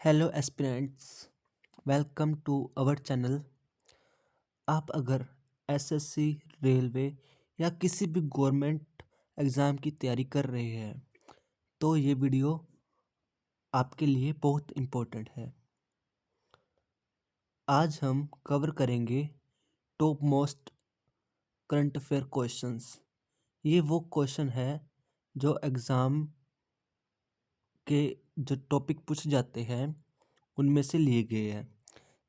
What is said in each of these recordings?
Hello aspirants, welcome to our channel. आप अगर SSC, railway या किसी भी गवर्नमेंट एग्ज़ाम की तैयारी कर रहे हैं तो ये वीडियो आपके लिए बहुत इम्पोर्टेंट है। आज हम कवर करेंगे top most current affair questions. ये वो क्वेश्चन है जो एग्ज़ाम के जो टॉपिक पूछे जाते हैं उनमें से लिए गए हैं,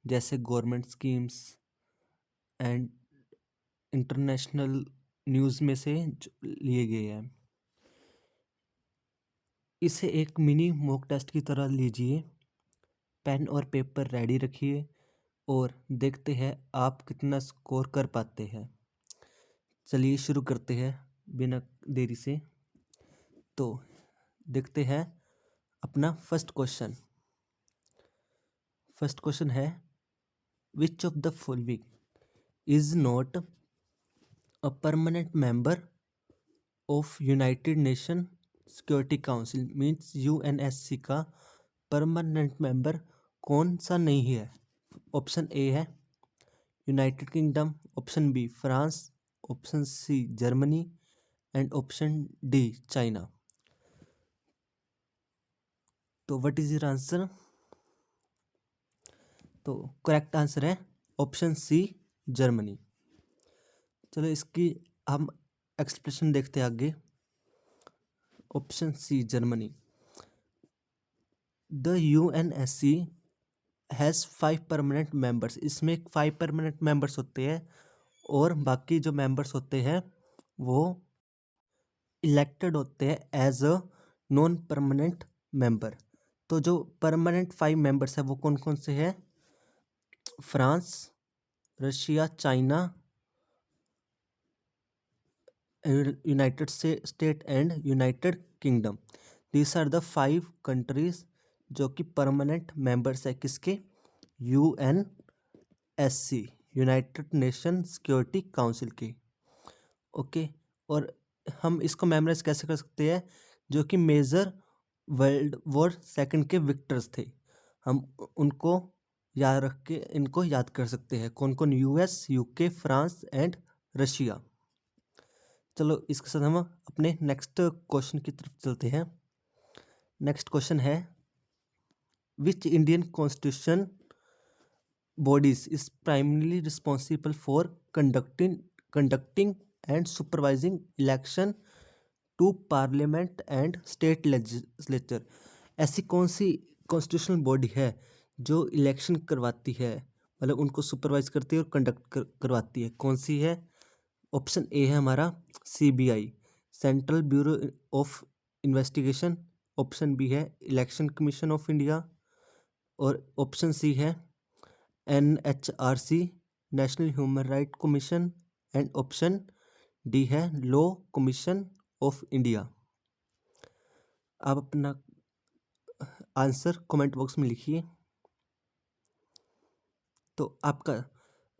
जैसे government schemes and international news में से लिए गए हैं। इसे एक मिनी मॉक टेस्ट की तरह लीजिए, पेन और पेपर रेडी रखिए और देखते हैं आप कितना स्कोर कर पाते हैं। चलिए शुरू करते हैं बिना देरी से। तो देखते हैं अपना फर्स्ट क्वेश्चन। फर्स्ट क्वेश्चन है, which of the following is not a permanent member of United Nation security Council. Means UNSC का परमानेंट मेंबर कौन सा नहीं है? ऑप्शन ए है United Kingdom, option B France, option C Germany and option D China. तो what is your answer? तो correct answer है option C Germany. चलो इसकी हम एक्सप्लेनेशन देखते हैं आगे। Option C Germany. The UNSC has 5 permanent members. इसमें 5 परमानेंट मेंबर्स होते हैं और बाकी जो मेंबर्स होते हैं वो इलेक्टेड होते हैं as a non permanent member. तो जो परमानेंट 5 मेंबर्स हैं वो कौन कौन से हैं? France, Russia, China, United State and United Kingdom. These are the 5 countries जो कि परमानेंट मेंबर्स है किसके? UNSC, United Nation security Council की। ओके, और हम इसको मेमोराइज कैसे कर सकते हैं? जो कि मेजर वर्ल्ड वॉर सेकंड के विक्टर्स थे, हम उनको याद रख के इनको याद कर सकते हैं। कौन कौन? US, UK, France and Russia. चलो इसके साथ हम अपने नेक्स्ट क्वेश्चन की तरफ चलते हैं। नेक्स्ट क्वेश्चन है, which Indian constitution bodies is primarily responsible for conducting and supervising election to parliament and state legislature। ऐसी कौन सी कॉन्स्टिट्यूशनल बॉडी है जो इलेक्शन करवाती है, मतलब उनको सुपरवाइज करती है और कंडक्ट करवाती है? कौन सी है? ऑप्शन ए है हमारा CBI, central bureau of investigation. Option B है इलेक्शन कमीशन ऑफ इंडिया और ऑप्शन सी है NHRC, national human right commission and option D है लॉ कमीशन ऑफ इंडिया। आप अपना आंसर कमेंट बॉक्स में लिखिए। तो आपका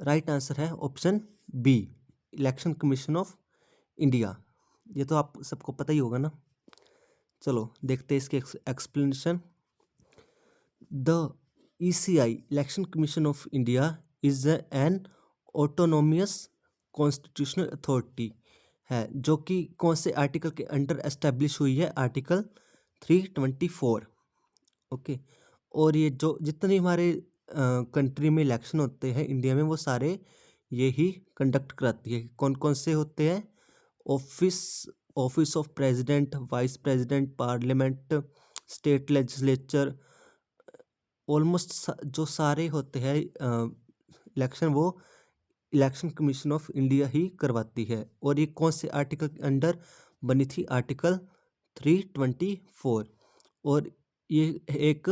राइट आंसर है option B, election commission of India. ये तो आप सबको पता ही होगा ना। चलो देखते हैं इसके explanation. The ECI, election commission of India, is an autonomous constitutional authority है जो कि कौन से आर्टिकल के अंडर एस्टेब्लिश हुई है? आर्टिकल 324। ओके, और ये जो जितने हमारे कंट्री में इलेक्शन होते हैं इंडिया में वो सारे ये ही कंडक्ट कराती है। कौन कौन से होते हैं? Office office of president, vice president, parliament, state legislature, almost जो सारे होते हैं इलेक्शन वो इलेक्शन कमीशन ऑफ इंडिया ही करवाती है। और ये कौन से आर्टिकल के अंडर बनी थी? आर्टिकल 324। और ये एक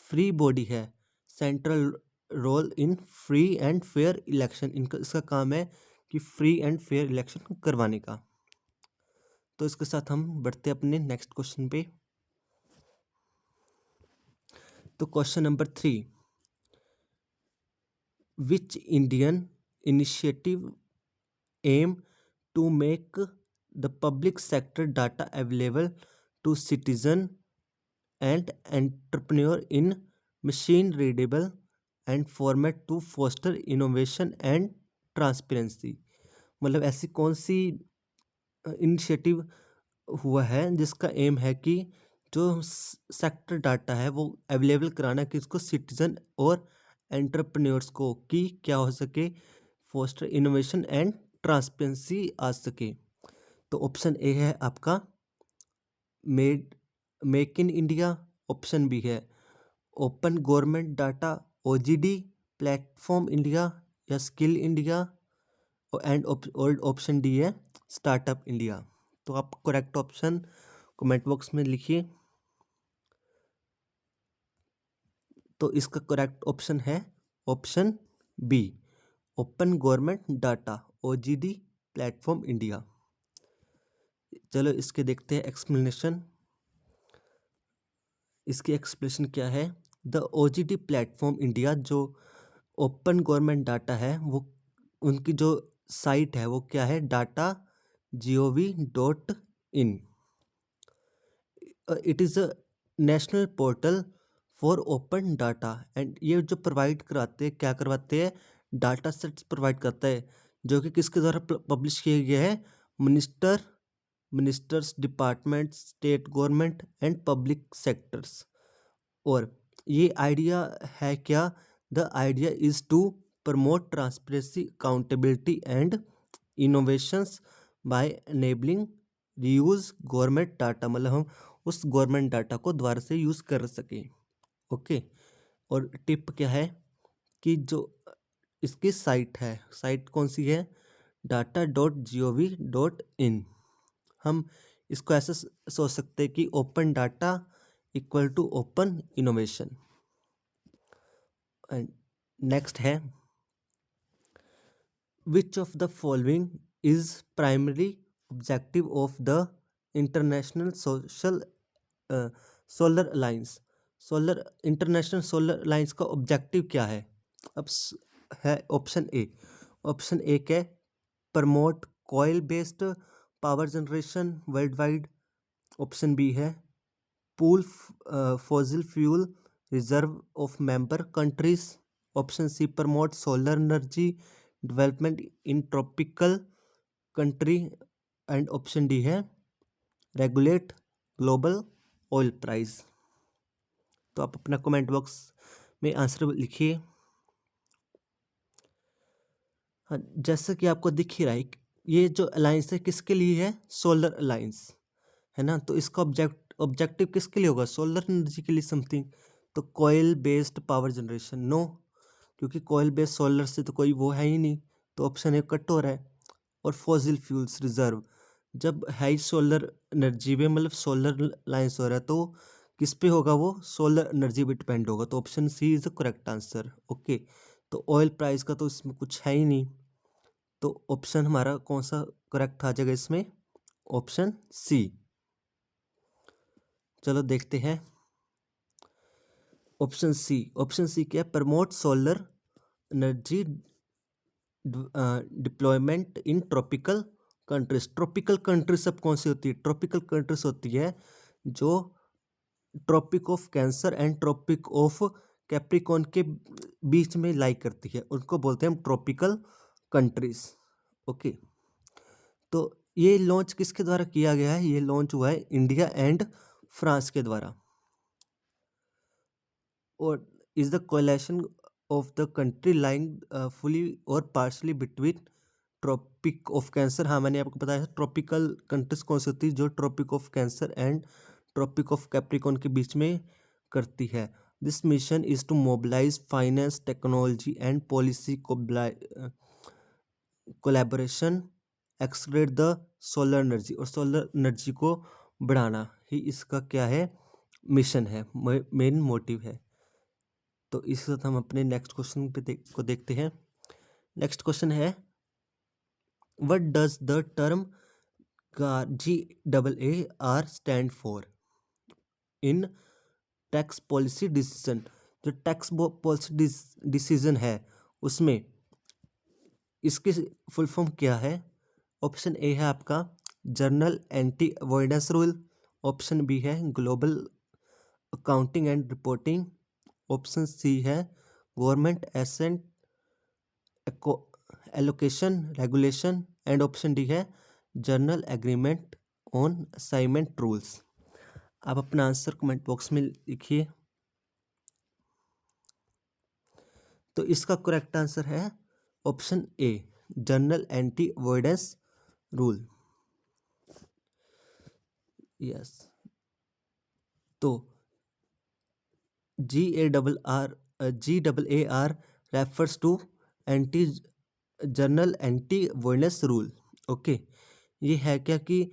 फ्री बॉडी है, central role in free and fair election. इनका इसका काम है कि फ्री एंड फेयर इलेक्शन करवाने का। तो इसके साथ हम बढ़ते अपने नेक्स्ट क्वेश्चन पे। तो question number 3, which Indian initiative aim to make the public sector data available to citizen and entrepreneur in machine readable and format to foster innovation and transparency. मतलब ऐसी कौन सी इनिशिएटिव हुआ है जिसका एम है कि जो सेक्टर डाटा है वो अवेलेबल कराना किसको, सिटीजन और एंटरप्रेन्योर्स को, कि क्या हो सके, फोस्टर इनोवेशन एंड ट्रांसपेरेंसी आ सके। तो ऑप्शन ए है आपका made make in India. Option B है open government data OGD platform India या skill India, and option D है स्टार्टअप इंडिया। तो आप करेक्ट ऑप्शन कमेंट बॉक्स में लिखिए। तो इसका करेक्ट ऑप्शन है option B, open government data OGD platform India. चलो इसके देखते हैं एक्सप्लेनेशन। इसकी एक्सप्लेनेशन क्या है? द ओजीडी प्लेटफॉर्म इंडिया, जो ओपन गवर्नमेंट डाटा है, वो उनकी जो साइट है वो क्या है, data.gov.in। It is a national portal for open data, and ये जो प्रोवाइड कराते हैं, क्या करवाते हैं, डाटा सेट्स प्रोवाइड करता है, जो कि किसके द्वारा पब्लिश किया गया है, ministers, departments, state government and public sectors. और ये आइडिया है क्या? The idea is to promote transparency, accountability and innovations by enabling reuse government data. मतलब हम उस गवर्नमेंट डाटा को दोबारा से यूज़ कर सकें। ओके। और टिप क्या है कि जो इसकी साइट है, साइट कौन सी है, data.gov.in। हम इसको ऐसे सोच सकते हैं कि open data equal to open innovation. And next है which of the following is primary objective of the international solar alliance. International solar alliance का ऑब्जेक्टिव क्या है? अब है ऑप्शन ए। ऑप्शन ए क्या है, promote coal based power generation worldwide. Option B है pool fossil fuel reserve of member countries. Option C promote solar energy development in tropical country. And option D है regulate global oil price. तो आप अपना comment box में answer लिखिए। हाँ, जैसा कि आपको दिख ही रहा है, ये जो अलायंस है किसके लिए है, सोलर अलायंस है ना। तो इसका ऑब्जेक्टिव किसके लिए होगा, सोलर एनर्जी के लिए समथिंग। तो कोयल बेस्ड पावर जनरेशन नो, क्योंकि कोयल बेस्ड सोलर से तो कोई वो है ही नहीं, तो ऑप्शन ए कट हो रहा है। और फॉसिल फ्यूल्स रिजर्व, जब हाई सोलर एनर्जी पे मतलब सोलर लाइन्स हो रहा है, तो किस पे होगा, वो सोलर एनर्जी पे डिपेंड होगा। तो option C is the correct answer. Okay. तो ऑयल प्राइस का तो इसमें कुछ है ही नहीं, तो ऑप्शन हमारा कौन सा करेक्ट आ जाएगा इसमें, ऑप्शन सी। चलो देखते हैं ऑप्शन सी। ऑप्शन सी क्या है, promote solar energy deployment in tropical countries. Tropical countries सब कौन सी होती है, ट्रॉपिकल कंट्रीज होती है जो tropic of cancer and tropic of capricorn के बीच में लाई करती है, उनको बोलते हैं हम ट्रॉपिकल कंट्रीज। ओके। तो ये लॉन्च किसके द्वारा किया गया है, ये लॉन्च हुआ है इंडिया एंड फ्रांस के द्वारा। और is the coalition of the country lying fully or partially between tropic of cancer. हाँ, मैंने आपको बताया ट्रॉपिकल कंट्रीज कौन सी होती है, जो tropic of cancer and tropic of capricorn के बीच में करती है। This mission is to mobilise finance, technology and policy collaboration, accelerate the solar energy, और सोलर एनर्जी को बढ़ाना ही इसका क्या है, मिशन है, मेन मोटिव है। तो इसके साथ हम अपने नेक्स्ट क्वेश्चन पे को देखते हैं। नेक्स्ट क्वेश्चन है what does the term GAAR stand for in tax policy decision. जो टैक्स पॉलिसी डिसीजन है उसमें इसकी फुल फॉर्म क्या है। ऑप्शन ए है आपका general anti avoidance rule. Option B है global accounting and reporting. Option C है government asset allocation regulation and option D है general agreement on assignment rules. आप अपना आंसर कमेंट बॉक्स में लिखिए। तो इसका करेक्ट आंसर है option A general anti avoidance rule. Yes, तो GARR refers to anti general anti avoidance rule. Okay, ये है क्या कि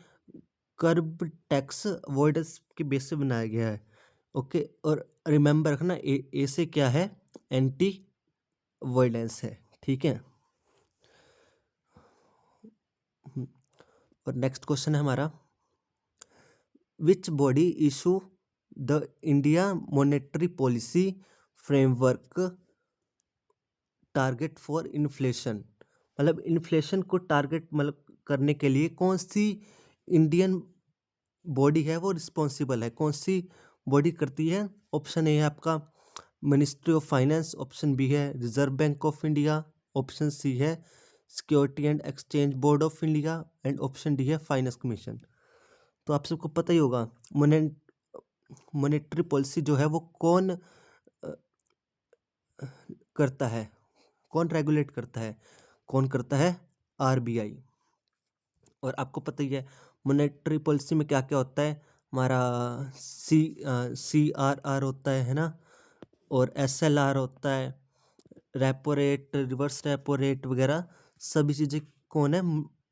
कर्ब टैक्स अवॉइडेंस के बेस से बनाया गया है। ओके, और रिमेंबर रखना ए से क्या है, एंटी अवॉइडेंस है। ठीक है, और नेक्स्ट क्वेश्चन है हमारा, which body issue the India monetary policy framework target for inflation. मतलब इन्फ्लेशन को टारगेट मतलब करने के लिए कौन सी इंडियन बॉडी है वो रिस्पॉन्सिबल है, कौन सी बॉडी करती है। ऑप्शन ए है आपका ministry of finance, option B है reserve bank of India, option C है security and exchange board of India and option D है फाइनेंस कमीशन। तो आप सबको पता ही होगा मॉनेटरी पॉलिसी जो है वो कौन करता है, कौन रेगुलेट करता है, कौन करता है, आरबीआई। और आपको पता ही है मॉनेटरी पॉलिसी में क्या क्या होता है, हमारा CRR होता है ना, और SLR होता है, repo rate, reverse repo rate वगैरह सभी चीज़ें कौन है,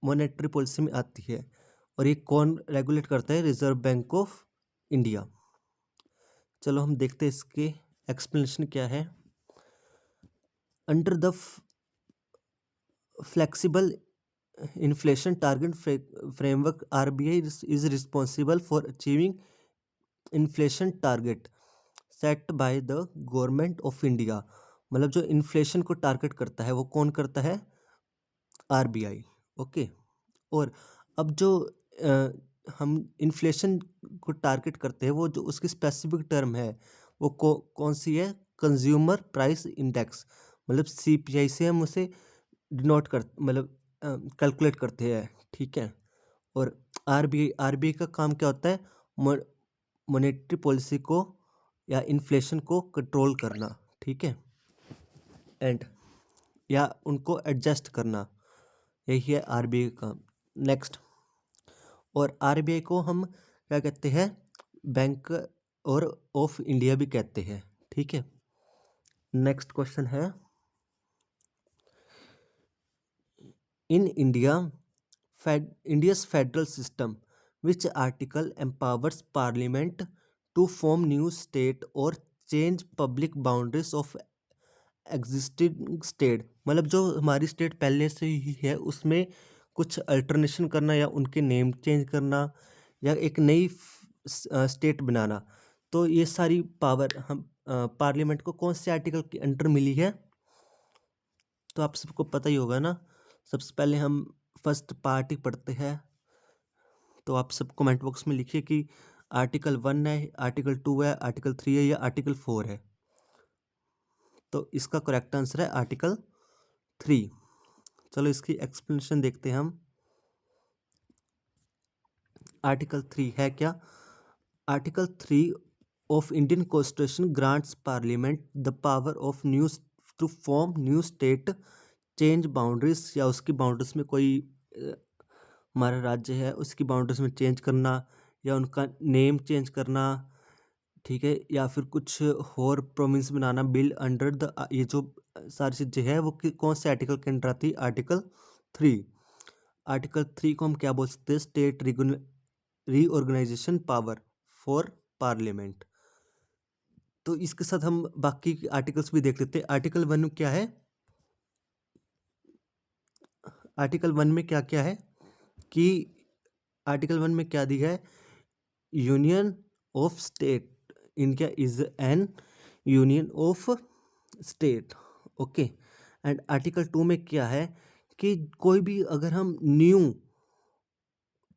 मॉनेटरी पॉलिसी में आती है। और ये कौन रेगुलेट करता है, रिजर्व बैंक ऑफ इंडिया। चलो हम देखते हैं इसके एक्सप्लेनेशन क्या है। Under the flexible inflation target framework, RBI is responsible for achieving inflation target set by the government of India। मतलब जो इन्फ्लेशन को टारगेट करता है वो कौन करता है, RBI। ओके, और अब जो हम इन्फ्लेशन को टारगेट करते हैं वो जो उसकी स्पेसिफिक टर्म है वो कौन सी है, कंज्यूमर प्राइस इंडेक्स। मतलब CPI से हम उसे डिनोट कर मतलब कैलकुलेट करते हैं। ठीक है, और आरबीआई का काम क्या होता है, मॉनेटरी पॉलिसी को या इन्फ्लेशन को कंट्रोल करना। ठीक है, एंड या उनको एडजस्ट करना, यही है आरबीआई का काम। नेक्स्ट, और आरबीआई को हम क्या कहते हैं, बैंक और ऑफ इंडिया भी कहते हैं। ठीक है, नेक्स्ट क्वेश्चन है, इन India's federal system, which article empowers parliament to form new state or change public boundaries of existing state। मतलब जो हमारी स्टेट पहले से ही है उसमें कुछ अल्टरनेशन करना या उनके नेम चेंज करना या एक नई स्टेट बनाना। तो ये सारी पावर हम पार्लियामेंट को कौन से आर्टिकल के अंडर मिली है, तो आप सबको पता ही होगा ना। सबसे पहले हम फर्स्ट पार्ट ही पढ़ते हैं। तो आप सब कमेंट बॉक्स में लिखिए कि आर्टिकल 1 है, आर्टिकल 2 है, आर्टिकल 3 है या आर्टिकल 4 है। तो इसका करेक्ट आंसर है आर्टिकल 3। चलो इसकी एक्सप्लेनेशन देखते हैं हम। आर्टिकल 3 है क्या, article 3 of Indian constitution grants parliament the power of to form new state, change boundaries, या उसकी बाउंड्रीज में कोई हमारा राज्य है उसकी बाउंड्रीज में चेंज करना या उनका नेम चेंज करना। ठीक है, या फिर कुछ और province banana bill under the, ये जो सारी चीज़ें है वो कौन से आर्टिकल के अंडर आती है, आर्टिकल 3। आर्टिकल 3 को हम क्या बोल सकते हैं, state reorganization power for parliament. तो इसके साथ हम बाकी आर्टिकल्स भी देख लेते हैं। आर्टिकल 1 में क्या है, आर्टिकल 1 में क्या क्या है कि आर्टिकल 1 में क्या दिया है, union of state, India is N union of state. Okay, and article 2 में क्या है कि कोई भी अगर हम न्यू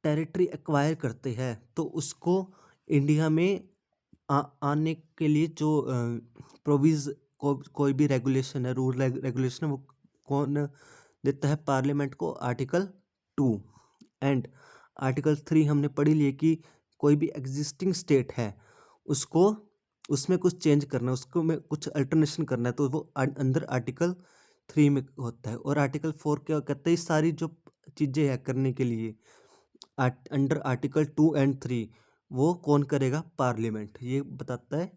टेरिटरी एक्वायर करते हैं तो उसको इंडिया में आने के लिए जो कोई भी रेगुलेशन है, रूल रेगुलेशन, वो कौन देता है? पार्लियामेंट को। आर्टिकल 2 एंड आर्टिकल 3 हमने पढ़ी लिए कि कोई भी एग्जिस्टिंग स्टेट है उसको उसमें कुछ चेंज करना है, उसको में कुछ अल्टरनेशन करना है, तो वो अंदर आर्टिकल 3 में होता है। और आर्टिकल 4 क्या कहता है? ये सारी जो चीज़ें हैं करने के लिए अंडर आर्टिकल 2 एंड 3 वो कौन करेगा? पार्लियामेंट। ये बताता है,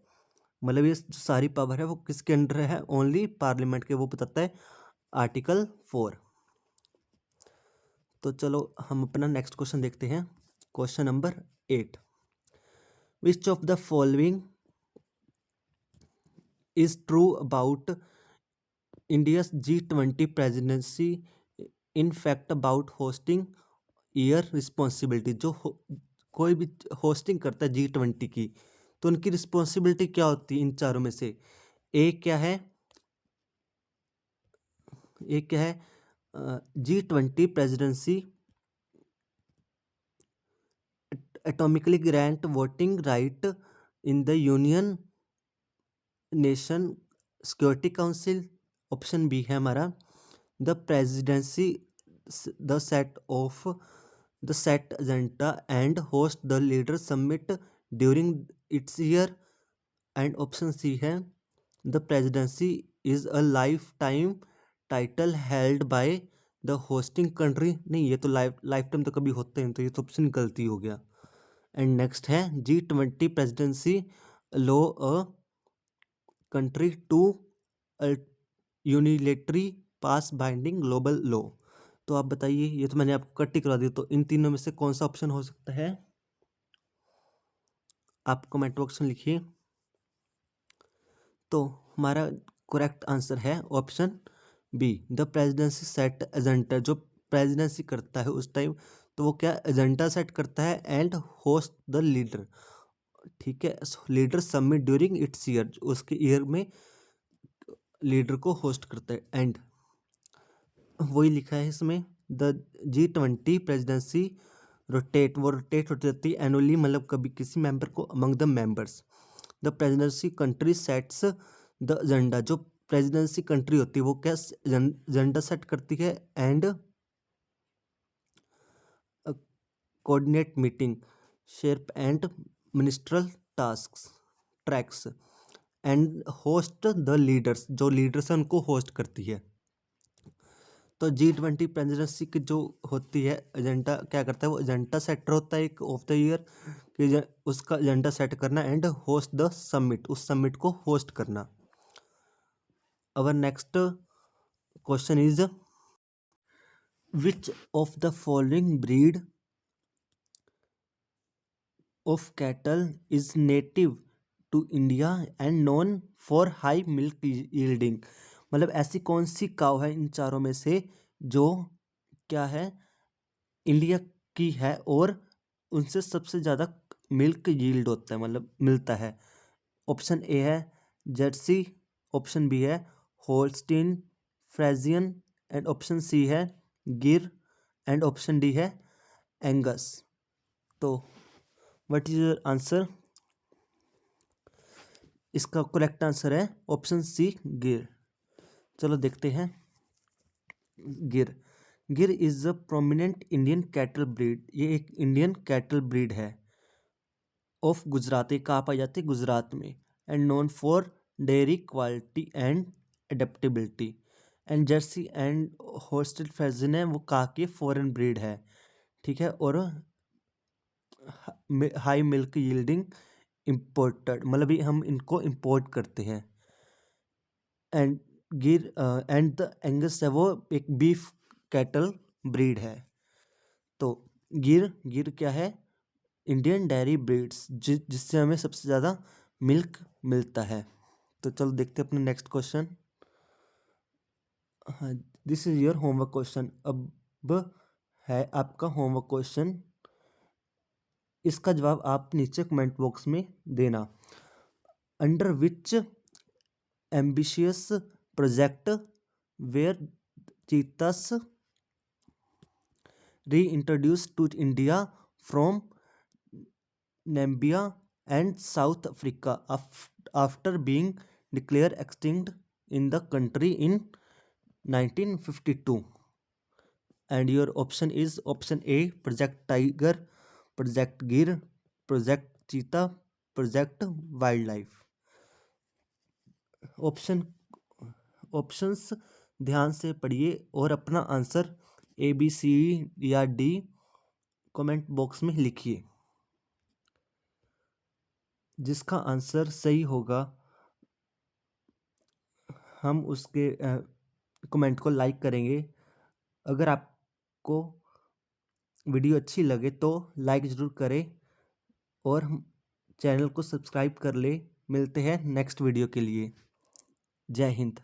मतलब ये जो सारी पावर है वो किसके अंडर है? ओनली पार्लियामेंट के, वो बताता है आर्टिकल 4। तो चलो हम अपना नेक्स्ट क्वेश्चन देखते हैं। Question number 8, which of the following is true about India's G20 presidency in fact about hosting year responsibility? जो कोई भी होस्टिंग करता है G20 की, तो उनकी रिस्पॉन्सिबिलिटी क्या होती है? इन चारों में से ए क्या है? G20 presidency automatically grant voting right in the union nation security council. Option B है हमारा the presidency the set agenda and host the leader summit during its year. And option C है the presidency is a lifetime title held by the hosting country. नहीं, ये तो life time तो कभी होते हैं, तो ये तो ऑप्शन गलती हो गया। एंड नेक्स्ट है G20 presidency allow a country to unilaterally pass binding global law. तो आप बताइए, ये तो मैंने आपको कट ही करा दिया, तो इन तीनों में से कौन सा ऑप्शन हो सकता है? आप कमेंट बॉक्स में लिखिए। तो हमारा करेक्ट आंसर है option B, the presidency set agenda. जो प्रेसिडेंसी करता है उस टाइम, तो वो क्या एजेंडा सेट करता है एंड होस्ट द लीडर। ठीक है, leader summit during its year, उसके ईयर में लीडर को होस्ट करता है। एंड वही लिखा है इसमें, द G20 प्रेसिडेंसी रोटेट होती रहती है एनुअली, मतलब कभी किसी मेंबर को among the members. The presidency country sets the agenda. जो प्रेसिडेंसी कंट्री होती है वो क्या एजेंडा सेट करती है and coordinate meeting shape and minstrel tasks tracks and host the leaders. जो लीडर्स हैं उनको होस्ट करती है। तो G20 प्रेसिडेंसी की जो होती है एजेंडा क्या करता है? वो एजेंडा सेटर होता है एक ऑफ द ईयर कि उसका एजेंडा सेट करना एंड होस्ट द समिट, उस समिट को होस्ट करना। Our next question is which of the following breed of cattle is native to India and known for high milk yielding? मतलब ऐसी कौन सी काव है इन चारों में से जो क्या है, इंडिया की है और उनसे सबसे ज़्यादा मिल्क यील्ड होता है, मतलब मिलता है? ऑप्शन ए है जर्सी, ऑप्शन बी है Holstein Friesian, and option C है गिर, एंड ऑप्शन डी है एंगस। तो व्हाट इज योर आंसर? इसका करेक्ट आंसर है ऑप्शन सी गिर। चलो देखते हैं। Gir Gir is a prominent Indian cattle breed. ये एक इंडियन कैटल ब्रीड है ऑफ गुजरात। ये कहाँ पाई जाती है? गुजरात में। And known for dairy quality and adaptability. And Jersey and Holstein फ्रेजियन है वो कहाँ की फॉरेन ब्रीड है। ठीक है, और हाई मिल्क यील्डिंग इम्पोर्टेड, मतलब ये हम इनको इम्पोर्ट करते हैं। एंड गिर एंड द एंगस है वो एक बीफ कैटल ब्रीड है। तो गिर गिर क्या है? इंडियन डेयरी ब्रीड्स जिससे हमें सबसे ज़्यादा मिल्क मिलता है। तो चलो देखते हैं अपना नेक्स्ट क्वेश्चन। हाँ, this is your homework question. अब है आपका होमवर्क क्वेश्चन, इसका जवाब आप नीचे कमेंट बॉक्स में देना। Under which ambitious project where cheetahs reintroduced to India from Namibia and South Africa after being declared extinct in the country in 1952. And your option is option A, Project Tiger, Project Gir, Project Cheetah, Project Wildlife. Options ध्यान से पढ़िए और अपना answer ABC या D comment box में लिखिए। जिसका answer सही होगा हम उसके कमेंट को लाइक करेंगे। अगर आपको वीडियो अच्छी लगे तो लाइक ज़रूर करें और हम चैनल को सब्सक्राइब कर ले। मिलते हैं नेक्स्ट वीडियो के लिए। जय हिंद।